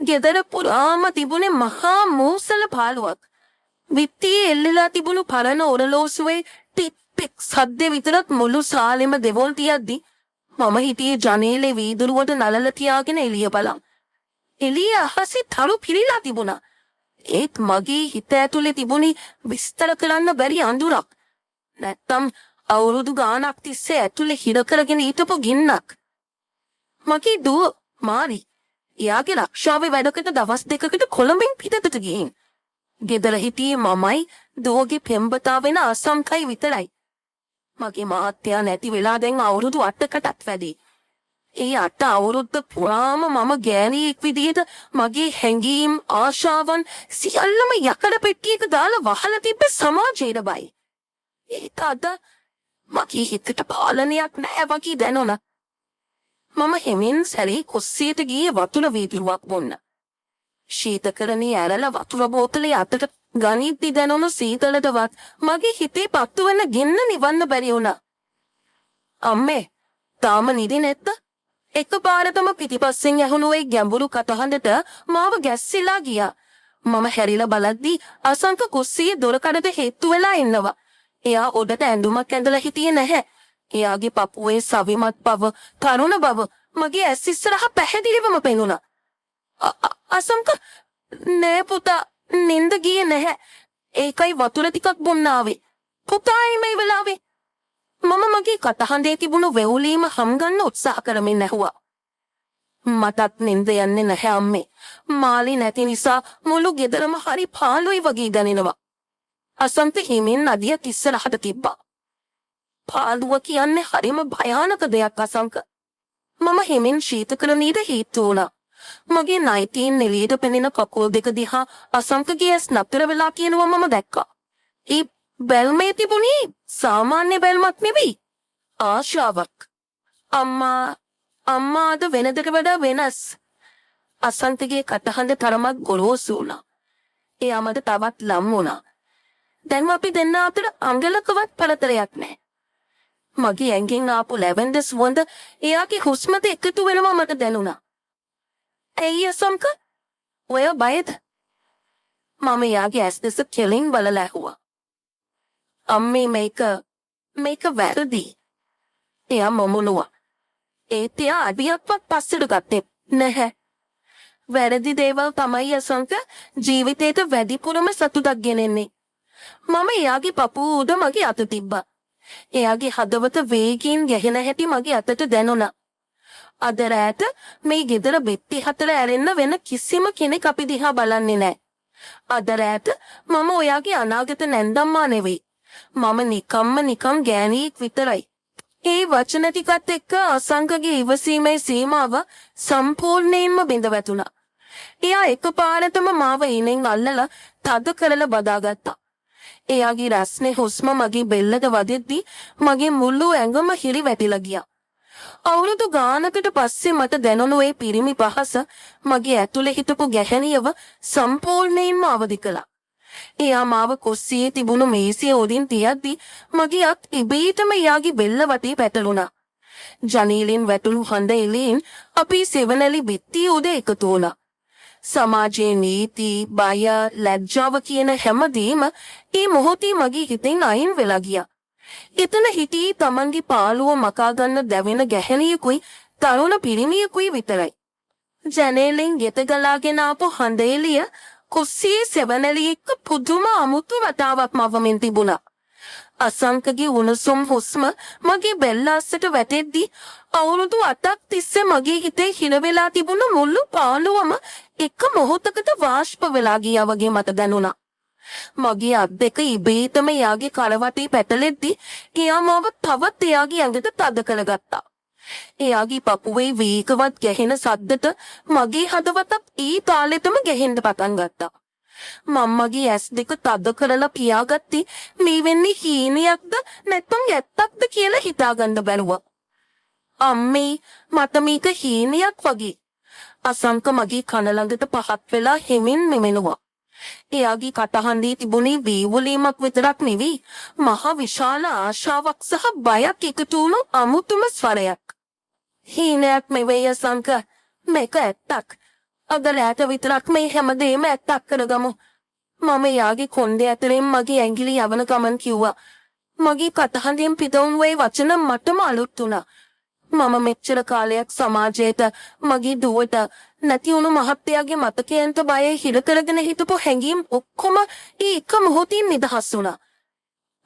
ගෙදර පුරාම තිබුණේ මහා මූසල පාළුවක්. විත්තියේ එල්ලලා තිබුණු පරණ ඔරලෝසුවේ ටික් ටික් සද්ද විතරක් මුළු සාලෙම දෙවොල් තියද්දි මම හිටියේ ජනේලේ වීදුරුවට නලල තියාගෙන එළිය බලන්. එළිය අහසේ තරු පිරීලා තිබුණා. ඒත් මගේ හිත ඇතුලේ තිබුණේ විස්තර කරන්න බැරි අඳුරක්. නැත්තම් අවුරුදු ගාණක් තිස්සේ ඇතුලේ හිර කරගෙන හිටපු ගින්නක්. මගේ දුව මාරි එයාගේ රක්ෂාවේ වැඩකට දවස් දෙකකට කොළඹින් පිටතට ගිහින්. ගෙදර හිටියේ මමයි දුවගේ පෙම්වතා වෙන අසංකයි විතරයි. මගේ මහත්තයා නැති වෙලා දැන් අවුරුදු 8කටත් වැඩි. ඒ 8 අවුරුද්ද පුරාම මම ගෑණියෙක් විදිහට මගේ හැඟීම් ආශාවන් සියල්ලම යකඩ පෙට්ටියක දාලා වහලා තිබ්බ සමාජයට බයි. ඒක අද මගේ හිතට පාලනයක් නැහැ වගේ දැනුණා. මම හිමින් සැරේ කුස්සියට ගියේ වතුර වීදුරුවක් බොන්න. ශීතකරණේ ඇරලා වතුර බෝතලේ අතට ගනිද්දි දැනුණු සීතලටවත් මගේ හිතේ පත්තු වෙන ගින්න නිවන්න බැරි වුණා. අම්මේ තාම නිදි නැද්ද? එකපාරටම පිටිපස්සෙන් ඇහුණු ඒ ගැඹුරු කටහඬට මාව ගැස්සිලා ගියා. මම හැරිලා බලද්දි අසංක කුස්සියේ දොරකඩට හේතු වෙලා ඉන්නවා. එයා උඩට ඇඳුමක් ඇඳලා හිටියේ නැහැ. එයාගේ පපුවේ සවිමත් බව, තරුණ බව මගේ ඇස් ඉස්සරහා පැහැදිලිවම පෙනුණා. අසංක නෑ පුතා නින්ද ගියේ නැහැ. ඒකයි වතුර ටිකක් බොන්න ආවේ. පුතායි මේ වෙලාවේ. මම මගේ කටහඬේ තිබුණු වෙවුලීම හම්ගන්න උත්සාහ කරමින් ඇහුවා. මටත් නින්ද යන්නේ නැහැ අම්මේ. මාලි නැති නිසා මුළු ගෙදරම හරි පාළුයි වගේ දැනෙනවා. අසංක හිමින් නදිය ඉස්සරහට තිබ්බා. පාළුව කියන්නේ හරිම භයානක දෙයක් අසංක. මම හිමින් ශීතකරණීට හීතු වුණා. මගේ නයිටීන් එළියට පෙනෙන කකුල් දෙක දිහා අසංකගේ ඇස් නතර වෙලා කියනවා මම දැක්කා. ඒ බැල්මේ තිබුණේ සාමාන්‍ය බැල්මක් නෙවෙයි. ආශාවක්. අම්මා අද වෙනදට වඩා වෙනස්. අසංකගේ කටහඬ තරමක් ගොරෝසු වුණා. එයා මට තවත් ලම් වුණා. දැන් අපි දෙන්න අතර අඟලකවත් පළතරයක් නැහැ. මගේ ඇඟෙන් ආපු ලැවෙන්ඩර් සුවඳ එයාගේ හුස්මට එකතු වෙනවා මට දැනුණා. ඇයි අසංක? ඔය බයද? මම එයාගේ ඇස් දෙස කෙලින් බලලා ඇහුවා. අම්මේ මේක වැරදි. එයා මොමුණුවා. ඒත් එයා අඩියක්වත් පස්සට ගත්තේ නැහැ. වැරදි දේවල් තමයි අසංක ජීවිතේට වැඩිපුරම සතුටක් ගෙනෙන්නේ. මම එයාගේ පපුව උඩ මගේ අත තිබ්බා. එයාගේ හදවත වේගයෙන් ගැහෙන හැටි මගේ අතට දැනුණා. අද රැට මේ ගෙදර බෙට්ටි 4 ඇරෙන්න වෙන කිසිම කෙනෙක් අපි දිහා බලන්නේ නැහැ. අද රැට මම ඔයාගේ අනාගත නැන්දම්මා නෙවෙයි. මම නිකම් ගෑණියෙක් විතරයි. ඒ වචන ටිකත් එක්ක අසංකගේ ඉවසීමේ සීමාව සම්පූර්ණයෙන්ම බිඳ වැටුණා. එයා එකපාරටම මාව ඉනෙන් අල්ලලා තද කරලා බදාගත්තා. එයාගේ රස්නේ හුස්ම මගේ බෙල්ලට වදිද්දි මගේ මුළු ඇඟම හිරි වැටිලා ගියා. අවුරුදු ගානකට පස්සේ මට දැනුණු ඒ පිරිමි පහස මගේ ඇතුලේ හිටපු ගැහැණියව සම්පූර්ණයෙන්ම අවදි කළා. එයා මාව කුස්සියේ තිබුණු මේසය උඩින් තියද්දි මගේ අත් ඉබේටම එයාගේ බෙල්ල වටේ පැටළුණා. ජනේලෙන් වැටුණු හඳ එළියෙන් අපි සෙවණැලි බිත්තිය උඩ එකතු වුණා. සමාජයේ නීති, බය, ලැජ්ජාව කියන හැමදේම ඒ මොහොතේ මගේ හිතෙන් අයින් වෙලා ගියා. එතන හිටියේ Tamanගේ පාළුව මකා ගන්න දැවෙන ගැහැණියකුයි තරුණ පිරිමියෙකුයි විතරයි. ජනේලෙන් ගෙත ගලාගෙන ආපු හඳ එළිය කුස්සියේ සෙවණැලි එක්ක පුදුම අමුතු වතාවක් මවමින් තිබුණා. අසංකගේ උණුසුම් හුස්ම මගේ බෙල්ල අස්සට වැටෙද්දි අවුරුදු 8ක් තිස්සේ මගේ හිතේ හිර වෙලා තිබුණු මුළු පාළුවම එක මොහොතකට වාෂ්ප වෙලා ගියා වගේ මට දැනුණා. මගේ අත් දෙක ඉබේටම එයාගේ කරවටේ පැටලෙද්දි එයා මාව තවත් එයාගේ ඇඟට තද කරගත්තා. එයාගේ පපුවේ වේගවත් ගැහෙන සද්දට මගේ හදවතත් ඒ තාලෙටම ගැහෙන්න පටන් ගත්තා. මම්මගේ ඇස් දෙක තද කරලා පියාගත්තේ මේ වෙන්නේ හීනයක්ද නැත්නම් ඇත්තක්ද කියලා හිතාගන්න බැලුවා. අම්මේ මට මේක හීනයක් වගේ. අසංක මගේ කන ළඟට පහත් වෙලා හිමින් මෙමෙනුවා. එයාගේ කටහඬේ තිබුණේ වේවුලීමක් විතරක් නෙවෙයි මහ විශාල ආශාවක් සහ බයක් එකතු වුණු අමුතුම ස්වරයක්. හීනයක් නෙවෙයි අසංක, මේක ඇත්තක්. අද රැට විතරක් මේ හැමදේම ඇත්තක් කරගමු. මම එයාගේ කොණ්ඩේ ඇතුලෙන් මගේ ඇඟිලි යවන ගමන් කිව්වා. මගේ කටහඬෙන් පිටවුණු ඒ වචන මටම අලුත් වුණා. මම මෙච්චර කාලයක් සමාජයට මගේ දුවට නැති වුණු මහත්තයාගේ මතකයන්ට බයේ හිර කරගෙන හිටපු හැඟීම් ඔක්කොම ඒ එක මොහොතින් නිදහස් වුණා.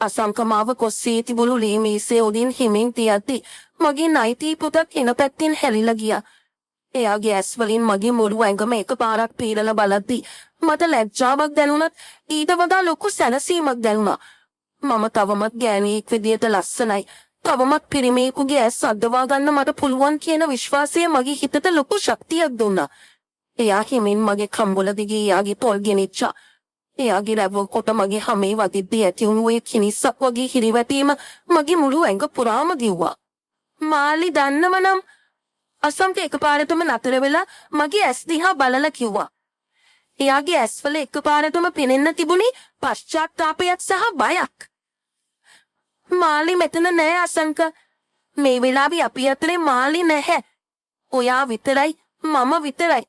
අසංකමාව කොස්සේ තිබුණු ලීමේසේ උඩින් හිමින් තියද්දි මගේ නයිටි පුතක් එන පැත්තෙන් හැලිලා ගියා. එයාගේ ඇස් වලින් මගේ මුළු ඇඟම එකපාරක් පීරලා බලද්දි මට ලැජ්ජාවක් දැනුණත් ඊට වඩා ලොකු සැනසීමක් දැනුණා. මම තවමත් ගෑණියෙක් විදියට ලස්සනයි. තවමත් පිරිමියෙකුගේ ඇස් අද්දවා ගන්න මට පුළුවන් කියන විශ්වාසය මගේ හිතට ලොකු ශක්තියක් දුන්නා. එයා හිමින් මගේ කම්බුල දිගේ එයාගේ පොල් ගෙනිච්චා. එයාගේ රැවුල් කොට මගේ හැමේ වදිද්දී ඇති වුණු ඒ කිනිස්සක් වගේ හිරිවැටීම මගේ මුළු ඇඟ පුරාම දිව්වා. මාලි දන්නවනම් අසංක එකපාරටම නතර වෙලා මගේ ඇස් දිහා බලලා කිව්වා. එයාගේ ඇස්වල එකපාරටම පෙනෙන්න තිබුණේ පශ්චාත්තාපයක් සහ බයක්. මාලි මෙතන නෑ අසංක. මේ වෙලාවේ අපි අතරේ මාලි නැහැ. ඔයා විතරයි මම විතරයි.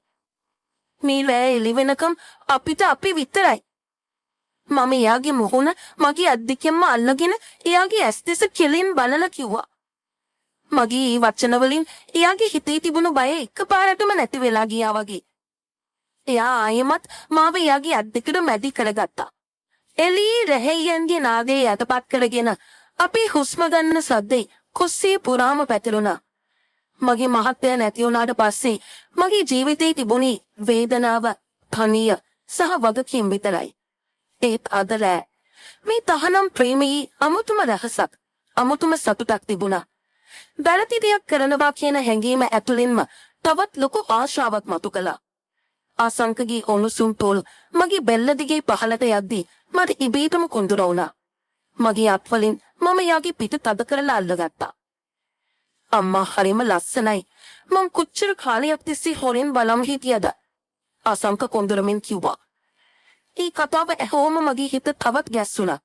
මේ රෑ එළි වෙනකම් අපිට අපි විතරයි. මම එයාගේ මුහුණ මගේ අත් දෙකෙන්ම අල්ලගෙන එයාගේ ඇස් දෙස කෙලින් බලලා කිව්වා. මගේ ඒ වචන වලින් එයාගේ හිතේ තිබුණු බය එකපාරටම නැති වෙලා ගියා වගේ. එයා ආයෙමත් මාව එයාගේ අත් දෙකට මැදි කරගත්තා. එළී රැහැයන්ගේ නාදේ යටපත් කරගෙන අපි හුස්ම ගන්න සද්දේ කුස්සිය පුරාම පැතිරුණා. මගේ මහත්තයා නැති වුණාට පස්සේ මගේ ජීවිතේ තිබුණේ වේදනාව, තනිය සහ වගකීම් විතරයි. ඒත් අද රෑ මේ තහනම් ප්‍රේමී අමුතුම රහසක්, අමුතුම සතුටක් තිබුණා. වැරදි දෙයක් කරනවා කියන හැඟීම ඇතුළින්ම තවත් ලොකු ආශාවක් මතු කළා. ආසංකගේ ඔනුසුම් තෝල් මගේ බෙල්ල දිගේ පහළට යද්දී මට ඉබේටම කුඳුර වුණා. මගේ අත්වලින් මම යාගේ පිට තද කරලා අල්ලගත්තා. අම්මා හරිම ලස්සනයි. මං කොච්චර කාලයක් තිස්සේ හොරෙන් බලම් හිටියද? ආසංක කොඳුරමින් කිව්වා. ඒ කතාව ඇහුවම මගේ හිත තවත් ගැස්සුණා.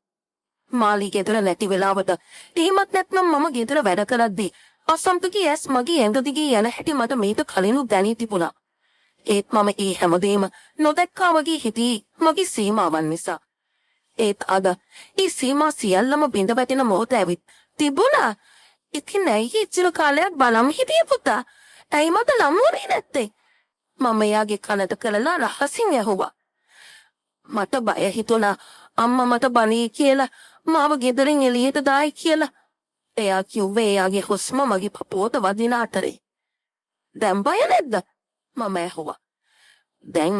මාලි ගෙදර නැති වෙලාවට එහෙමත් නැත්නම් මම ගෙදර වැඩ කරද්දී ආසංකගේ ඇස් මගේ ඇඟ දිගේ යන හැටි මට මේක කලිනුත් දැනී තිබුණා. ඒත් මම ඒ හැමදේම නොදැක්කා වගේ හිටියේ මගේ සීමාවන් නිසා. ඒත් අද ඒ සීමා සියල්ලම බිඳ වැටෙන මොහොත ඇවිත් තිබුණා. ඉතින් ඇයි ඉච්චර කාලයක් බලම් හිටියේ පුතා? ඇයි මට ලම්වුනේ නැත්තේ? මම එයාගේ කනට කළලා රහසින් ඇහුවා. මට බය හිතුණා අම්මා මට බනී කියලා, මාව ගෙදරින් එළියට දායි කියලා. එයා කිව්වේ එයාගේ හුස්ම මගේ පපුවට වදින අතරේ. දැන් බය නැද්ද? මම ඇහුවා. දැන්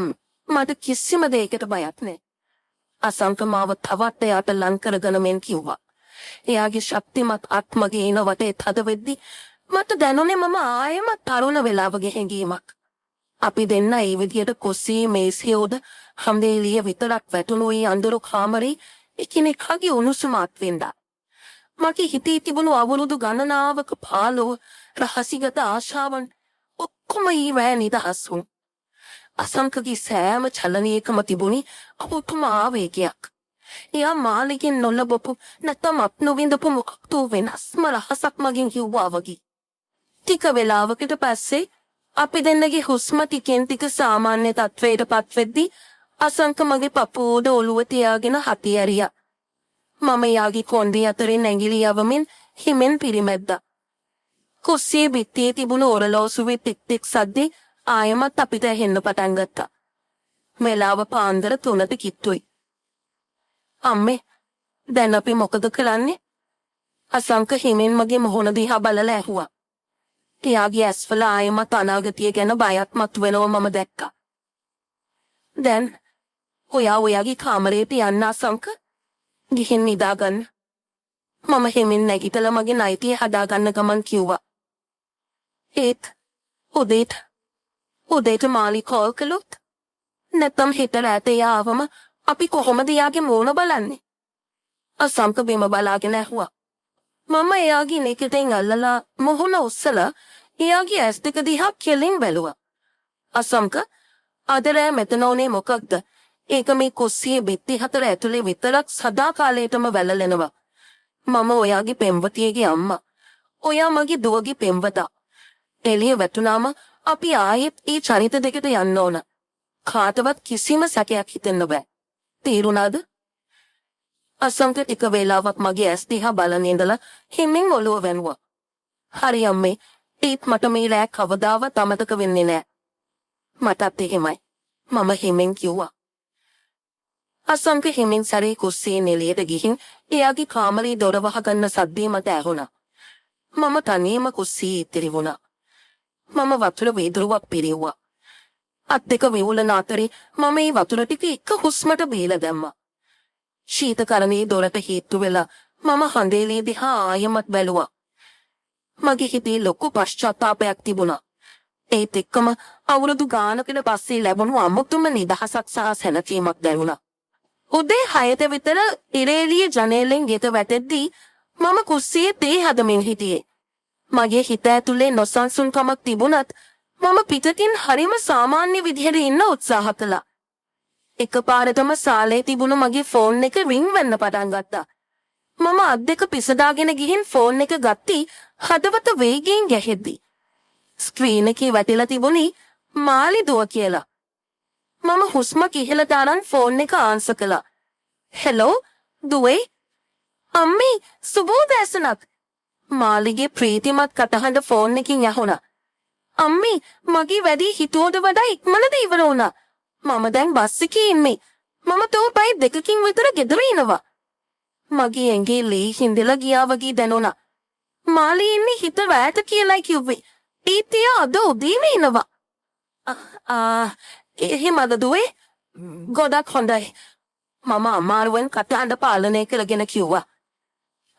මට කිසිම දෙයකට බයක් නෑ. අසංක මාව තවත් එයාට ලං කරගෙන මෙන් කිව්වා. එයාගේ ශක්තිමත් අත් මගේ එන වටේ තද වෙද්දි මට දැනුනේ මම ආයෙමත් තරුණ වෙලා වගේ හැඟීමක්. අපි දෙන්න ඒ විදියට කුස්සියේ මේසේ උඩ හැම්දේලිය විතරක් වැටුණු ඒ අඳුරු කාමරේ එකිනෙකාගේ උණුසුම අත්විඳා. මගේ හිතේ තිබුණු අවුරුදු ගණනාවක පාළුව, රහසිගත ආශාවන් ඔක්කොම ඊ රෑ නිදහස් වුණා. අසංකගේ සෑම චලනයකම තිබුණේ අමුතුම ආවේගයක්. එයා මාලිගෙන් නොලබපු නැත්නම් අප නොවිඳපු මොකක්ද වෙනස්ම රහසක් මගෙන් කිව්වා වගේ. ටික වෙලාවකට පස්සේ අපි දෙන්නගේ හුස්ම ටිකෙන් ටික සාමාන්‍ය තත්වයට පත් වෙද්දී අසංක මගේ පපුව උඩ ඔළුව තියාගෙන හති ඇරියා. මම යාගේ කොණ්ඩේ අතරින් ඇඟිලි යවමින් හිමෙන් පිරිමැද්දා. කුස්සියේ බිත්තියේ තිබුණු ඔරලෝසුවේ ටික් ටික් සද්දේ ආයෙමත් අපිට ඇහෙන්න පටන් ගත්තා. මෙලාව පාන්දර 3ට කිට්ටුයි. අම්මේ දැන් අපි මොකද කරන්නේ? අසංක හිමෙන් මගේ මොහොන දිහා බලලා ඇහුවා. එයාගේ ඇස්වල ආයෙමත් අනාගතය ගැන බයක් මතුවෙනවා මම දැක්කා. දැන් ඔයාගේ කාමරේට යන්න අසංක. ගිහින් නිදාගන්න. මම හිමින් නැගිටලා මගේ නයිටිය හදාගන්න ගමන් කිව්වා. ඒත් උදේට මාලි කෝල් කළොත් නැත්නම් හෙට රාතේ ආවම අපි කොහොමද යාගේ මූණ බලන්නේ? අසංක බිම බලාගෙන ඇහුවා. මම එයාගේ නෙකටෙන් අල්ලලා මොහොන උස්සලා එයාගේ ඇස් දෙක දිහා කෙලින් බැලුවා. අසංක අද රෑ මෙතන උනේ මොකක්ද? ඒක මේ කුස්සියේ බිත්ති 4 ඇතුලේ විතරක් සදා කාලයටම වැළලෙනවා. මම ඔයාගේ පෙම්වතියගේ අම්මා. ඔයා මගේ දුවගේ පෙම්වතා. එළිය වැටුනාම අපි ආයෙත් ඒ චරිත දෙකට යන්න ඕන. කාටවත් කිසිම සැකයක් හිතෙන්න බෑ. තේරුණාද? අසංක ටික වේලාවක් මගේ ඇස් දිහා බලන ඉඳලා හිමින් ඔළුව වැනුවා. හරි අම්මේ, ඒත් මට මේ රෑ කවදාවත් අමතක වෙන්නේ නෑ. මටත් එහෙමයි. මම හිමින් කිව්වා. අසංක හිමින් සැරේ කුස්සියෙන් එළියට ගිහින් එයාගේ කාමරේ දොර වහගන්න සද්දේ මට ඇහුණා. මම තනියම කුස්සියේ ඉතිරි වුණා. මම වතුර වීදුරුවක් පිරෙව්වා. අත් දෙක විවුලන අතරේ මම මේ වතුර ටික එක හුස්මට බීලා දැම්මා. ශීතකරණයේ දොරට හේතු වෙලා මම හඳේලේ දිහා ආයෙමත් බැලුවා. මගේ හිතේ ලොකු පශ්චාත්තාපයක් තිබුණා. ඒත් එක්කම අවුරුදු ගානකට පස්සේ ලැබුණු අමුතුම නිදහසක් සහ සැනසීමක් දැනුණා. උදේ 6ට විතර ඉරේලිය ජනේලෙන් ගෙත වැටෙද්දී මම කුස්සියේ තේ හදමින් හිටියේ. මගේ හිත ඇතුලේ නොසන්සුන්කමක් තිබුණත් මම පිටකින් හරිම සාමාන්‍ය විදිහට ඉන්න උත්සාහ කළා. එකපාරටම සාලේ තිබුණු මගේ ෆෝන් එක රින් වෙන්න පටන් ගත්තා. මම අත් දෙක පිසදාගෙන ගිහින් ෆෝන් එක ගත්තී හදවත වේගයෙන් ගැහෙද්දී. ස්ක්‍රීන් එකේ වැටිලා තිබුණේ මාලි දුව කියලා. මම හුස්ම කිහිලට අරන් ෆෝන් එක ආන්සර් කළා. "හෙලෝ දුවේ." "අම්මේ සුබෝදෑසනක්." මාලිගේ ප්‍රීතිමත් කටහඬ ෆෝන් එකකින් ඇහුණා. "අම්මේ මගේ වැඩේ හිතුවට වඩා ඉක්මනට ඉවර වුණා. මම දැන් බස් එකේ ඉන්නේ. මම තව පැය දෙකකින් විතර ගෙදර එනවා." මගේ ඇඟේ ලේ හින්දලා ගියා වගේ දැනුණා. මාලි ඉන්නේ හිත වැට කියලායි කිව්වේ. ඊතිය අද උදේම එනවා. එහෙමද දුවේ? ගොඩක් හොඳයි. මම අමාරුවෙන් කටහඬ පාලනය කරගෙන කිව්වා.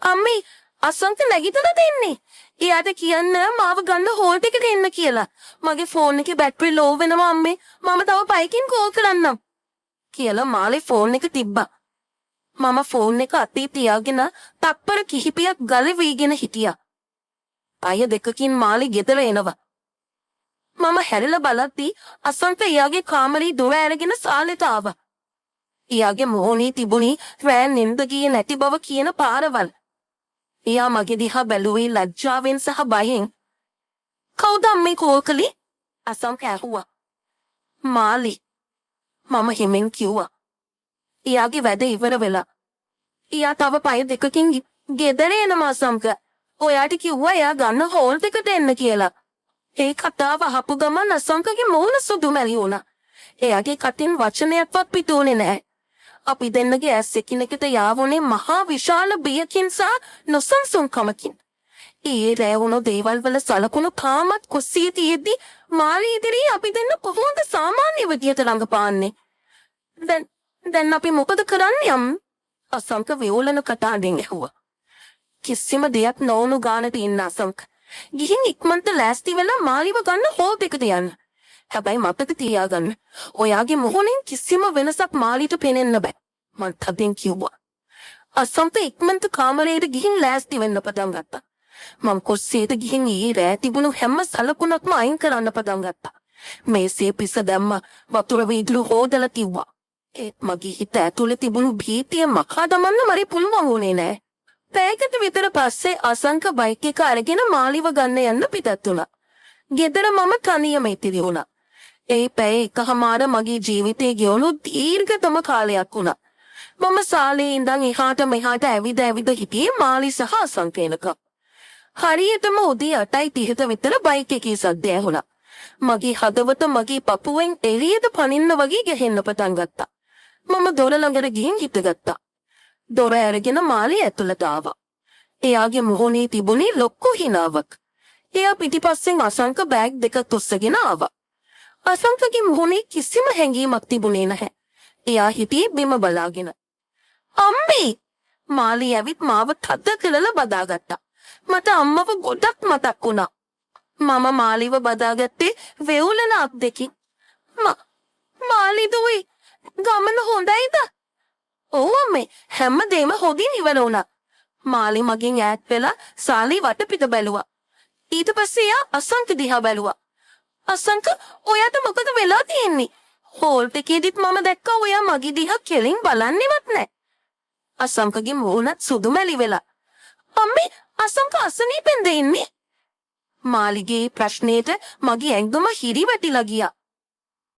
"අම්මේ අසංක නැගිටලා දෙන්නේ. එයාට කියන්න මාව ගන්න හෝල්ට් එකට එන්න කියලා. මගේ ෆෝන් එකේ බැටරි ලෝ වෙනවා අම්මේ. මම තව පයකින් කෝල් කරන්නම්." කියලා මාලි ෆෝන් එක තිබ්බා. මම ෆෝන් එක අතේ තියාගෙන තප්පර කිහිපයක් ගල වීගෙන හිටියා. අය දෙකකින් මාලි ගෙදර එනවා. මම හැරිලා බලද්දී අසංක එයාගේ කාමරේ දොර ඇරගෙන සාලෙට ආවා. එයාගේ මොහොනේ තිබුණේ රෑ නින්ද ගියේ නැති බව කියන පාරවල්. එයා මගේ දිහා බැලුවේ ලැජ්ජාවෙන් සහ බයෙන්. "කවුද අම්මේ කෝල් කළේ?" අසංක ඇහුවා. "මාලි." මම හිමෙන් කිව්වා. එයාගේ වැඩ ඉවර වෙලා. එයා තව පය දෙකකින් ගෙදර එනවා අසංක. ඔයාට කිව්වා එයා ගන්න හෝල්ට් එකට එන්න කියලා. ඒ කතාව අහපු ගමන් අසංකගේ මූණ සුදු මැලි වුණා. එයාගේ කටින් වචනයක්වත් පිටුනේ නැහැ. අපි දෙන්නගේ ඇස් එකිනෙකට යාවුනේ මහා විශාල බියකින් සහ නොසන්සුන්කමකින්. ඒ රැවුණු දේවල් වල සලකුණු කාමත් කුස්සියේ තියෙද්දි මාලි ඉදිරියේ අපි දෙන්න කොහොමද සාමාන්‍ය විදියට රඟපාන්නේ? දැන් අපි මොකද කරන්නේ අම්? අසංක විවුලන කටහඬින් ඇහුවා. කිසිම දෙයක් නොවුණු ගානට ඉන්න අසංක. ගිහින් ඉක්මනට ලෑස්ති වෙලා මාලිව ගන්න හෝල්ට් එකට යන්න. හැබැයි මතක තියාගන්න. ඔයාගේ මොහොනින් කිසිම වෙනසක් මාලිට පේනෙන්න බෑ. මං තදින් කිව්වා. අසංක ඉක්මනට කාමරේට ගිහින් ලෑස්ති වෙන්න පටන් ගත්තා. මං කුස්සියට ගිහින් ඊ රෑ තිබුණු හැම සලකුණක්ම අයින් කරන්න පටන් ගත්තා. මේසේ පිස දැම්ම වතුර වීදුරු හොදලා තිව්වා. ඒත් මගේ හිත ඇතුලේ තිබුණු භීතිය මකා දමන්න මරි පුළුවන් වුණේ නෑ. පැයකට විතර පස්සේ අසංක බයික් එක අරගෙන මාලිව ගන්න යන්න පිටත් වුණා. ගෙදර මම තනියම ඉතිරි වුණා. ඒ පැය එකමාර මගේ ජීවිතේ ගෙවුණු දීර්ඝතම කාලයක් වුණා. මම සාලේ ඉඳන් එහාට මෙහාට ඇවිද හිටියේ මාලි සහ අසංක එනකම්. හරියටම උදේ 8:30 විතර බයික් එකේ සද්දය ඇහුණා. මගේ හදවත මගේ පපුවෙන් එළියට පනින්න වගේ ගැහෙන්න පටන් ගත්තා. මම දොර ළඟට ගිහින් හිටගත්තා. දොර ඇරගෙන මාලි ඇතුළට ආවා. එයාගේ මුහුණේ තිබුණේ ලොක්කු හිනාවක්. එයා පිටිපස්සෙන් අසංක බෑග් දෙක තුස්සගෙන ආවා. අසංකගේ මුහුණේ කිසිම හැඟීමක් තිබුණේ නැහැ. එයා හිටියේ බිම බලාගෙන. "අම්මේ!" මාලි ඇවිත් මාව තද කරලා බදාගත්තා. මට අම්මව ගොඩක් මතක් වුණා. මම මාලිව බදාගත්තේ වෙවුලන අත් දෙකින්. "මාලි දුවේ, ගමන හොඳයිද?" "ඔව් අම්මේ, හැමදේම හොඳින් ඉවර වුණා." මාලි මගෙන් ඈත් වෙලා සාලේ වටපිට බැලුවා. ඊට පස්සේ එයා අසංක දිහා බැලුවා. "අසංක, ඔයාට මොකද වෙලා තියෙන්නේ? හෝල්ට් එකේදීත් මම දැක්කා ඔයා මගේ දිහා කෙලින් බලන්නේවත් නැහැ." අසංකගේ මූණත් සුදු මැලි වෙලා. "අම්මේ, අසංක අසනීපෙන්ද ඉන්නේ?" මාලිගේ ප්‍රශ්නයට මගේ ඇඟම හිරි වැටිලා ගියා.